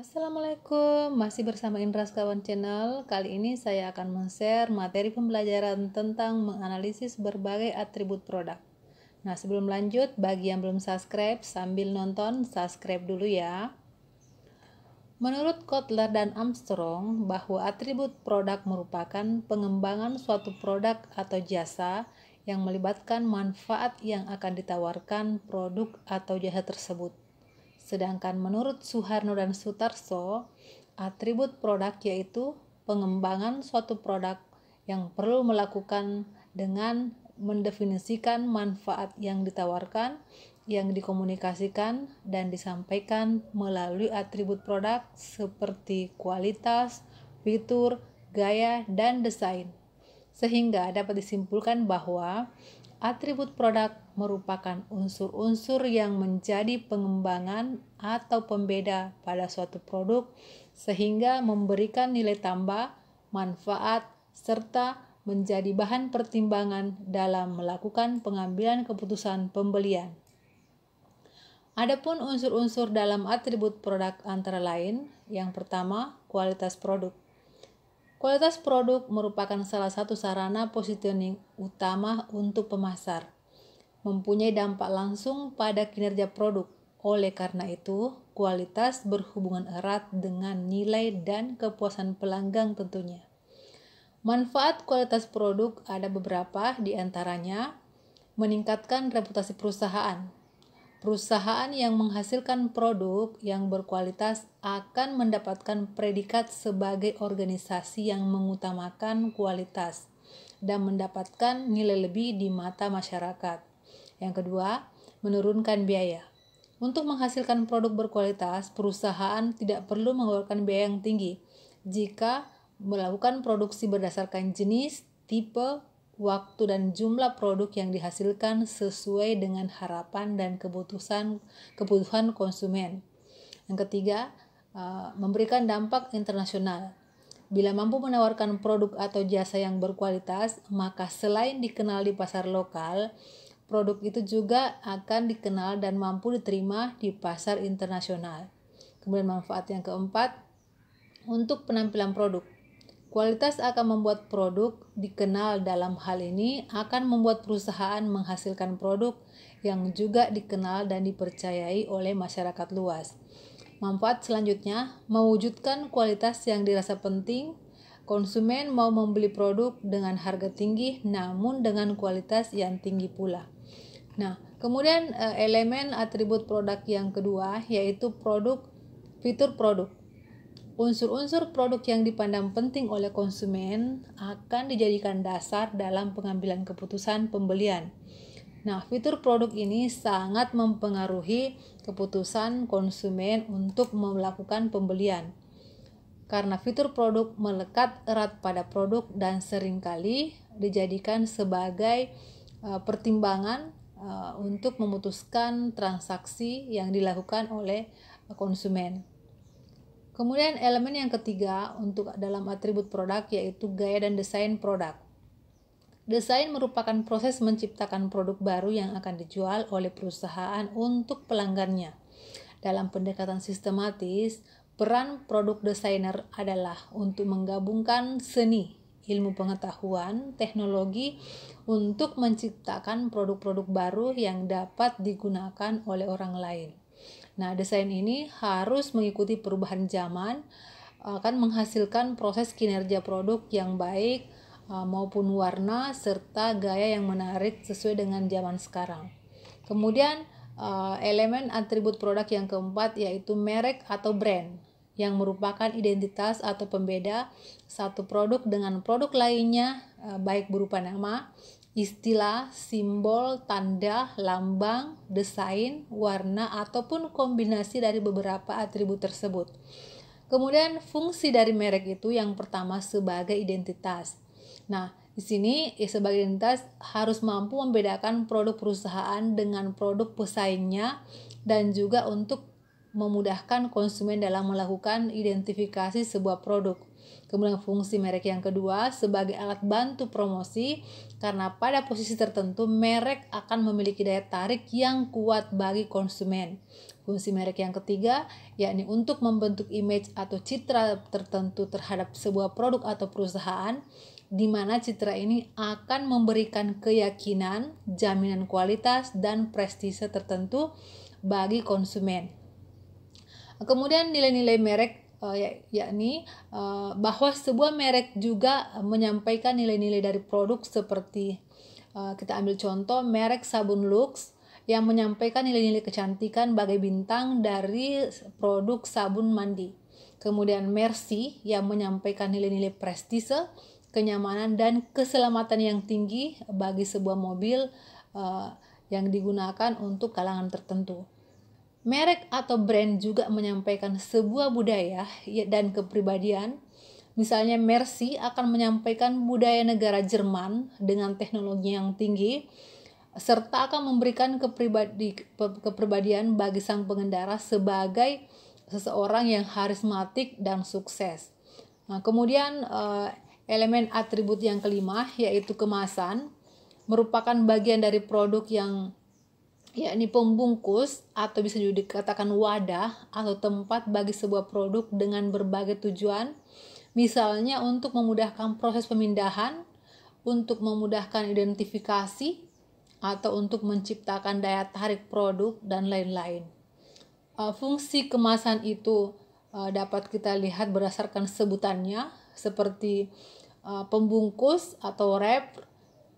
Assalamualaikum, masih bersama Indra Sekawan Channel. Kali ini saya akan men-share materi pembelajaran tentang menganalisis berbagai atribut produk. Nah, sebelum lanjut, bagi yang belum subscribe, sambil nonton, subscribe dulu ya. Menurut Kotler dan Armstrong, bahwa atribut produk merupakan pengembangan suatu produk atau jasa yang melibatkan manfaat yang akan ditawarkan produk atau jasa tersebut. Sedangkan menurut Suharno dan Sutarso, atribut produk yaitu pengembangan suatu produk yang perlu melakukan dengan mendefinisikan manfaat yang ditawarkan, yang dikomunikasikan dan disampaikan melalui atribut produk seperti kualitas, fitur, gaya, dan desain. Sehingga dapat disimpulkan bahwa atribut produk merupakan unsur-unsur yang menjadi pengembangan atau pembeda pada suatu produk sehingga memberikan nilai tambah, manfaat, serta menjadi bahan pertimbangan dalam melakukan pengambilan keputusan pembelian. Adapun unsur-unsur dalam atribut produk antara lain, yang pertama, kualitas produk. Kualitas produk merupakan salah satu sarana positioning utama untuk pemasar, mempunyai dampak langsung pada kinerja produk. Oleh karena itu, kualitas berhubungan erat dengan nilai dan kepuasan pelanggan tentunya. Manfaat kualitas produk ada beberapa, di antaranya meningkatkan reputasi perusahaan. Perusahaan yang menghasilkan produk yang berkualitas akan mendapatkan predikat sebagai organisasi yang mengutamakan kualitas dan mendapatkan nilai lebih di mata masyarakat. Yang kedua, menurunkan biaya. Untuk menghasilkan produk berkualitas, perusahaan tidak perlu mengeluarkan biaya yang tinggi jika melakukan produksi berdasarkan jenis, tipe, waktu dan jumlah produk yang dihasilkan sesuai dengan harapan dan kebutuhan konsumen. Yang ketiga, memberikan dampak internasional. Bila mampu menawarkan produk atau jasa yang berkualitas, maka selain dikenal di pasar lokal, produk itu juga akan dikenal dan mampu diterima di pasar internasional. Kemudian manfaat yang keempat, untuk penampilan produk. Kualitas akan membuat produk dikenal. Dalam hal ini akan membuat perusahaan menghasilkan produk yang juga dikenal dan dipercayai oleh masyarakat luas. Manfaat selanjutnya, mewujudkan kualitas yang dirasa penting. Konsumen mau membeli produk dengan harga tinggi namun dengan kualitas yang tinggi pula. Nah, kemudian elemen atribut produk yang kedua yaitu fitur produk. Unsur-unsur produk yang dipandang penting oleh konsumen akan dijadikan dasar dalam pengambilan keputusan pembelian. Nah, fitur produk ini sangat mempengaruhi keputusan konsumen untuk melakukan pembelian. Karena fitur produk melekat erat pada produk dan seringkali dijadikan sebagai pertimbangan untuk memutuskan transaksi yang dilakukan oleh konsumen. Kemudian elemen yang ketiga untuk dalam atribut produk yaitu gaya dan desain produk. Desain merupakan proses menciptakan produk baru yang akan dijual oleh perusahaan untuk pelanggannya. Dalam pendekatan sistematis, peran produk desainer adalah untuk menggabungkan seni, ilmu pengetahuan, teknologi untuk menciptakan produk-produk baru yang dapat digunakan oleh orang lain. Nah, desain ini harus mengikuti perubahan zaman, akan menghasilkan proses kinerja produk yang baik maupun warna serta gaya yang menarik sesuai dengan zaman sekarang. Kemudian elemen atribut produk yang keempat yaitu merek atau brand yang merupakan identitas atau pembeda satu produk dengan produk lainnya, baik berupa nama, istilah, simbol, tanda, lambang, desain, warna, ataupun kombinasi dari beberapa atribut tersebut. Kemudian fungsi dari merek itu yang pertama sebagai identitas. Nah, di sini sebagai identitas harus mampu membedakan produk perusahaan dengan produk pesaingnya dan juga untuk memudahkan konsumen dalam melakukan identifikasi sebuah produk. Kemudian fungsi merek yang kedua sebagai alat bantu promosi, karena pada posisi tertentu merek akan memiliki daya tarik yang kuat bagi konsumen. Fungsi merek yang ketiga yakni untuk membentuk image atau citra tertentu terhadap sebuah produk atau perusahaan, di mana citra ini akan memberikan keyakinan, jaminan kualitas, dan prestise tertentu bagi konsumen. Kemudian nilai-nilai merek yakni bahwa sebuah merek juga menyampaikan nilai-nilai dari produk seperti kita ambil contoh merek sabun Lux yang menyampaikan nilai-nilai kecantikan bagai bintang dari produk sabun mandi. Kemudian Mercy yang menyampaikan nilai-nilai prestise, kenyamanan, dan keselamatan yang tinggi bagi sebuah mobil yang digunakan untuk kalangan tertentu. Merek atau brand juga menyampaikan sebuah budaya dan kepribadian. Misalnya Mercy akan menyampaikan budaya negara Jerman dengan teknologi yang tinggi, serta akan memberikan kepribadian bagi sang pengendara sebagai seseorang yang karismatik dan sukses. Nah, kemudian elemen atribut yang kelima yaitu kemasan, merupakan bagian dari produk yang yakni pembungkus atau bisa juga dikatakan wadah atau tempat bagi sebuah produk dengan berbagai tujuan, misalnya untuk memudahkan proses pemindahan, untuk memudahkan identifikasi, atau untuk menciptakan daya tarik produk dan lain-lain. Fungsi kemasan itu dapat kita lihat berdasarkan sebutannya seperti pembungkus atau wrap.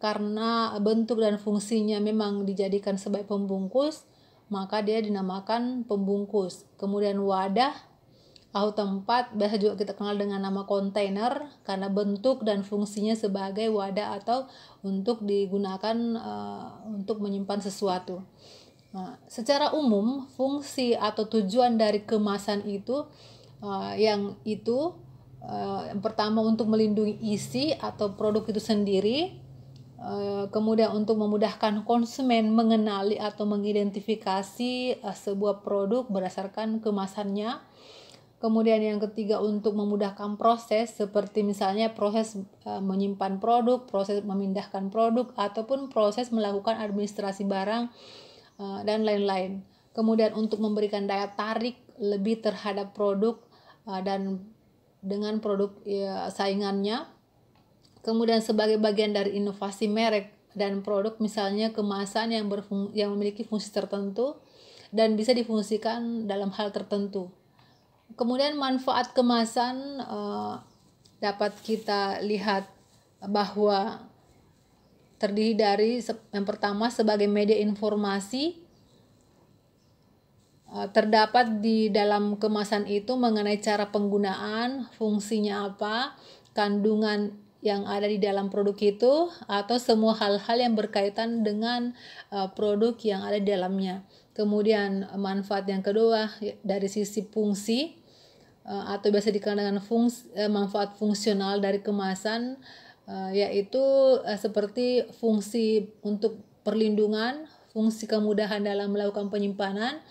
Karena bentuk dan fungsinya memang dijadikan sebagai pembungkus, maka dia dinamakan pembungkus. Kemudian wadah atau tempat, biasa juga kita kenal dengan nama kontainer, karena bentuk dan fungsinya sebagai wadah atau untuk digunakan untuk menyimpan sesuatu. Nah, secara umum, fungsi atau tujuan dari kemasan itu yang pertama untuk melindungi isi atau produk itu sendiri. Kemudian untuk memudahkan konsumen mengenali atau mengidentifikasi sebuah produk berdasarkan kemasannya. Kemudian yang ketiga untuk memudahkan proses seperti misalnya proses menyimpan produk, proses memindahkan produk, ataupun proses melakukan administrasi barang dan lain-lain. Kemudian untuk memberikan daya tarik lebih terhadap produk dan dengan produk saingannya. Kemudian sebagai bagian dari inovasi merek dan produk, misalnya kemasan yang memiliki fungsi tertentu dan bisa difungsikan dalam hal tertentu. Kemudian manfaat kemasan dapat kita lihat bahwa terdiri dari yang pertama sebagai media informasi. Terdapat di dalam kemasan itu mengenai cara penggunaan, fungsinya apa, kandungan yang ada di dalam produk itu, atau semua hal-hal yang berkaitan dengan produk yang ada di dalamnya. Kemudian manfaat yang kedua dari sisi fungsi atau biasa dikenal dengan manfaat fungsional dari kemasan, yaitu seperti fungsi untuk perlindungan, fungsi kemudahan dalam melakukan penyimpanan,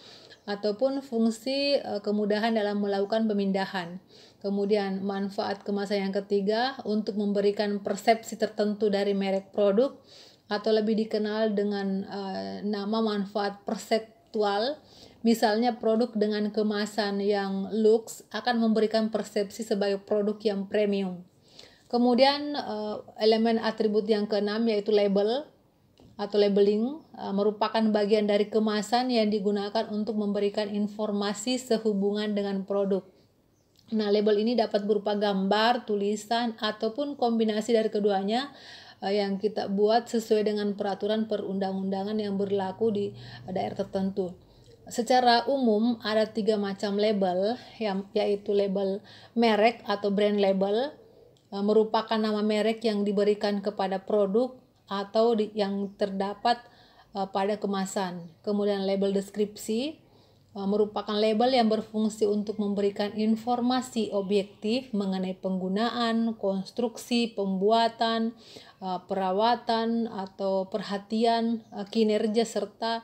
ataupun fungsi kemudahan dalam melakukan pemindahan. Kemudian manfaat kemasan yang ketiga untuk memberikan persepsi tertentu dari merek produk, atau lebih dikenal dengan nama manfaat perseptual. Misalnya produk dengan kemasan yang lux akan memberikan persepsi sebagai produk yang premium. Kemudian elemen atribut yang keenam yaitu label atau labeling, merupakan bagian dari kemasan yang digunakan untuk memberikan informasi sehubungan dengan produk. Nah, label ini dapat berupa gambar, tulisan, ataupun kombinasi dari keduanya yang kita buat sesuai dengan peraturan perundang-undangan yang berlaku di daerah tertentu. Secara umum ada 3 macam label, yaitu label merek atau brand label, merupakan nama merek yang diberikan kepada produk atau yang terdapat pada kemasan. Kemudian label deskripsi merupakan label yang berfungsi untuk memberikan informasi objektif mengenai penggunaan, konstruksi, pembuatan, perawatan atau perhatian, kinerja, serta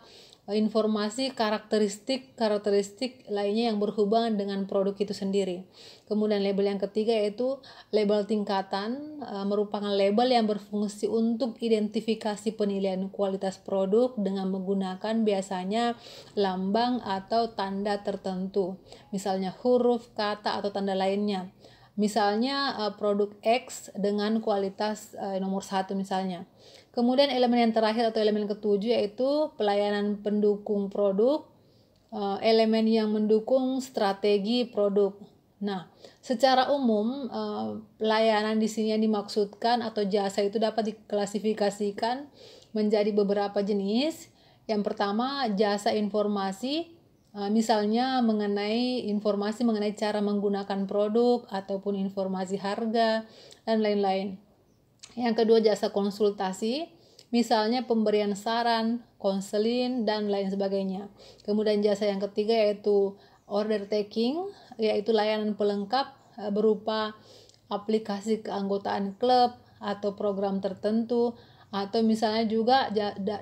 informasi karakteristik lainnya yang berhubungan dengan produk itu sendiri. Kemudian label yang ketiga yaitu label tingkatan, merupakan label yang berfungsi untuk identifikasi penilaian kualitas produk dengan menggunakan biasanya lambang atau tanda tertentu, misalnya huruf, kata, atau tanda lainnya. Misalnya produk X dengan kualitas nomor 1 misalnya. Kemudian elemen yang terakhir atau elemen ketujuh yaitu pelayanan pendukung produk, elemen yang mendukung strategi produk. Nah, secara umum pelayanan di sini yang dimaksudkan atau jasa itu dapat diklasifikasikan menjadi beberapa jenis. Yang pertama, jasa informasi, misalnya mengenai informasi mengenai cara menggunakan produk ataupun informasi harga dan lain-lain. Yang kedua, jasa konsultasi, misalnya pemberian saran, konseling, dan lain sebagainya. Kemudian jasa yang ketiga yaitu order taking, yaitu layanan pelengkap berupa aplikasi keanggotaan klub atau program tertentu, atau misalnya juga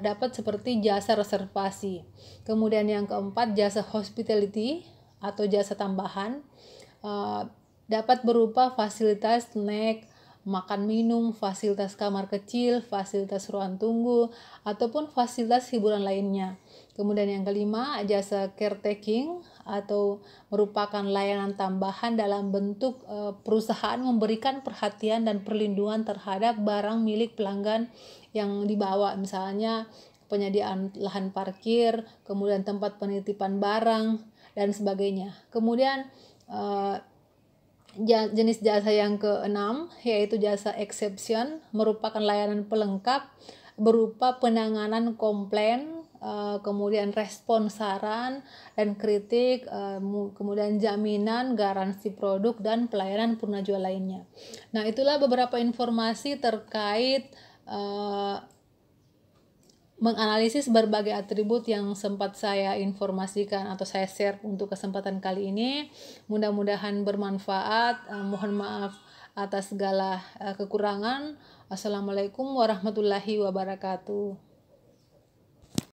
dapat seperti jasa reservasi. Kemudian yang keempat, jasa hospitality atau jasa tambahan, dapat berupa fasilitas snack, makan minum, fasilitas kamar kecil, fasilitas ruang tunggu, ataupun fasilitas hiburan lainnya. Kemudian yang kelima, jasa caretaking atau merupakan layanan tambahan dalam bentuk perusahaan memberikan perhatian dan perlindungan terhadap barang milik pelanggan yang dibawa, misalnya penyediaan lahan parkir, kemudian tempat penitipan barang, dan sebagainya. Kemudian jenis jasa yang keenam yaitu jasa exception, merupakan layanan pelengkap berupa penanganan komplain, kemudian respon saran dan kritik, kemudian jaminan, garansi produk, dan pelayanan purna jual lainnya. Nah, itulah beberapa informasi terkait menganalisis berbagai atribut yang sempat saya informasikan atau saya share untuk kesempatan kali ini. Mudah-mudahan bermanfaat. Mohon maaf atas segala kekurangan. Assalamualaikum warahmatullahi wabarakatuh.